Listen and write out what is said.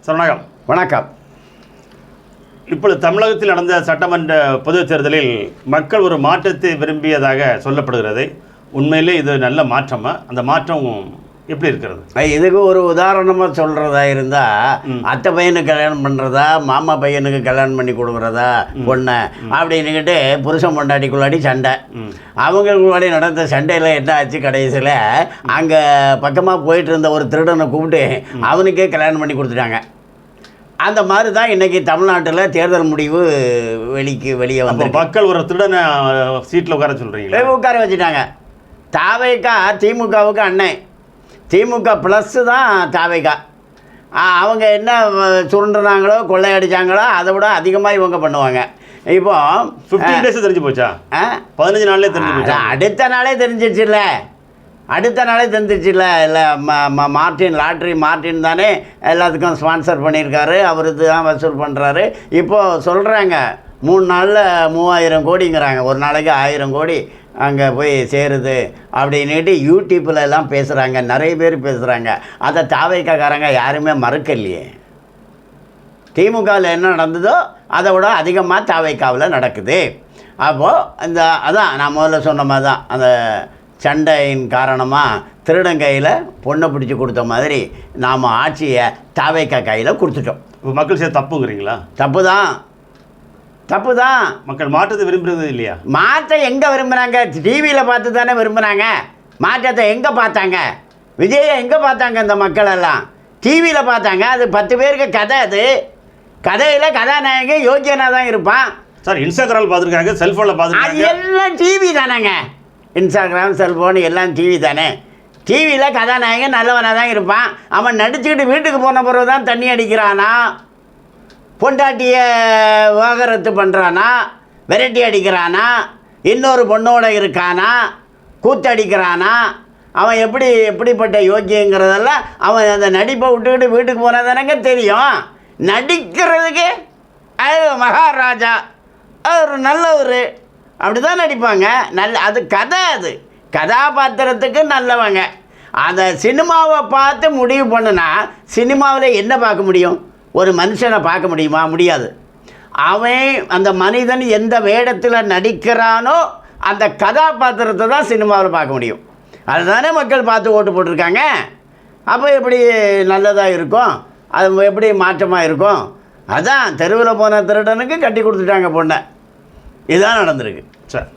Sir வணக்கம். வணக்கம். இப்பொழுது தமிழகத்தில் நடந்த சட்டமன்ற பொதுத் தேர்தலில் மக்கள் ஒரு மாற்றத்தை விரும்பியதாக சொல்லப்படுகிறது. உண்மையிலே இது நல்ல மாற்றமா? அந்த மாற்றம் எப்படி இருக்கிறது? இதுக்கு ஒரு உதாரணமாக சொல்கிறதா இருந்தால், அத்தை பையனுக்கு கல்யாணம் பண்ணுறதா, மாமா பையனுக்கு கல்யாணம் பண்ணி கொடுக்குறதா பொண்ணை அப்படின்னுக்கிட்டு புருஷன் பொண்டாட்டிக்குள்ளாடி சண்டை. அவங்களுக்குள்ளாடி நடந்த சண்டையில் என்ன ஆச்சு, கடைசியில் அங்கே பக்கமாக போயிட்டு இருந்த ஒரு திருடனை கூப்பிட்டு அவனுக்கே கல்யாணம் பண்ணி கொடுத்துட்டாங்க. அந்த மாதிரி தான் இன்றைக்கி தமிழ்நாட்டில் தேர்தல் முடிவு வெளியே வந்து மக்கள் ஒரு திருடனை சீட்டில் உட்கார சொல்கிறீங்களா? உட்கார வச்சுட்டாங்க. தாவேக்கா திமுகவுக்கு அண்ணன், திமுக ப்ளஸ்ஸு தான் தாவேக்கா. அவங்க என்ன சுருண்டுனாங்களோ கொள்ளையடிச்சாங்களோ அதை விட அதிகமாக இவங்க பண்ணுவாங்க. இப்போ 15 டேஸ் தெரிஞ்சு போச்சா? 15 நாள்லேயே தெரிஞ்சு போச்சா? அடுத்த நாளே தெரிஞ்சிச்சுல்ல, இல்லை லாட்ரி மார்ட்டின் தானே எல்லாத்துக்கும் ஸ்பான்சர் பண்ணியிருக்காரு, அவரு தான் வசூல் பண்ணுறாரு. இப்போது சொல்கிறாங்க 3 நாளில் 3000 கோடிங்கிறாங்க, ஒரு நாளைக்கு 1000 கோடி அங்கே போய் சேருது அப்படின்ட்டு யூடியூப்பில் எல்லாம் பேசுகிறாங்க, நிறைய பேர் பேசுகிறாங்க. அதை தாவேக்காரங்க யாருமே மறுக்கலையே. திமுகவில் என்ன நடந்ததோ அதை விட அதிகமாக தாவேக்காவில் நடக்குது. அப்போது அதான் நான் முதல்ல சொன்ன மாதிரி தான், அந்த சண்டையின் காரணமாக திருடன் கையில் பொண்ணை பிடிச்சி கொடுத்த மாதிரி நாம் ஆட்சியை தாவேக்கா கையில் கொடுத்துட்டோம். மக்கள் செய்ய தப்புங்கிறீங்களா? தப்பு தான். மக்கள் மாற்றத்தை விரும்புறது இல்லையா? மாற்றம் எங்கே விரும்புகிறாங்க? டிவியில் பார்த்து தானே விரும்புகிறாங்க. மாற்றத்தை எங்கே பார்த்தாங்க? விஜயை எங்கே பார்த்தாங்க? இந்த மக்கள் எல்லாம் டிவியில் பார்த்தாங்க. அது 10 பேருக்கு கதை. அது கதையில் கதாநாயகி யோகியனாக தான் இருப்பான். சார் இன்ஸ்டாகிராமில் பார்த்துருக்காங்க, செல்ஃபோனில் பார்த்துருக்காங்க, அது எல்லாம் டிவி தானேங்க. இன்ஸ்டாகிராம் செல்ஃபோன் எல்லாம் டிவி தானே. டிவியில் கதாநாயகன் நல்லவனாக தான் இருப்பான். அவன் நடிச்சுக்கிட்டு வீட்டுக்கு போன பிறகு தான் தண்ணி அடிக்கிறானா, பொண்டாட்டியை விவாகரத்து பண்ணுறானா, விரட்டி அடிக்கிறானா, இன்னொரு பொண்ணோட இருக்கானா, கூத்தடிக்கிறானா, அவன் எப்படிப்பட்ட யோக்கியங்கிறதெல்லாம் அவன் அந்த நடிப்பை விட்டுக்கிட்டு வீட்டுக்கு போனால் தானேங்க தெரியும். நடிக்கிறதுக்கு அது மகாராஜா, அவர் நல்லவர், அப்படி தான் நடிப்பாங்க. அது கதை, அது கதாபாத்திரத்துக்கு நல்லவங்க. அந்த சினிமாவை பார்த்து முடிவு பண்ணுனா சினிமாவில் என்ன பார்க்க முடியும்? ஒரு மனுஷனை பார்க்க முடியுமா? முடியாது. அவன் அந்த மனிதன் எந்த வேடத்தில் நடிக்கிறானோ அந்த கதாபாத்திரத்தை தான் சினிமாவில் பார்க்க முடியும். அதுதானே மக்கள் பார்த்து ஓட்டு போட்டிருக்காங்க. அப்போ எப்படி நல்லதாக இருக்கும்? அது எப்படி மாற்றமாக இருக்கும்? அதான் தெருவில் போன திருடனுக்கு கட்டி கொடுத்துட்டாங்க பொண்ணை. இதுதான் நடந்திருக்கு. சார்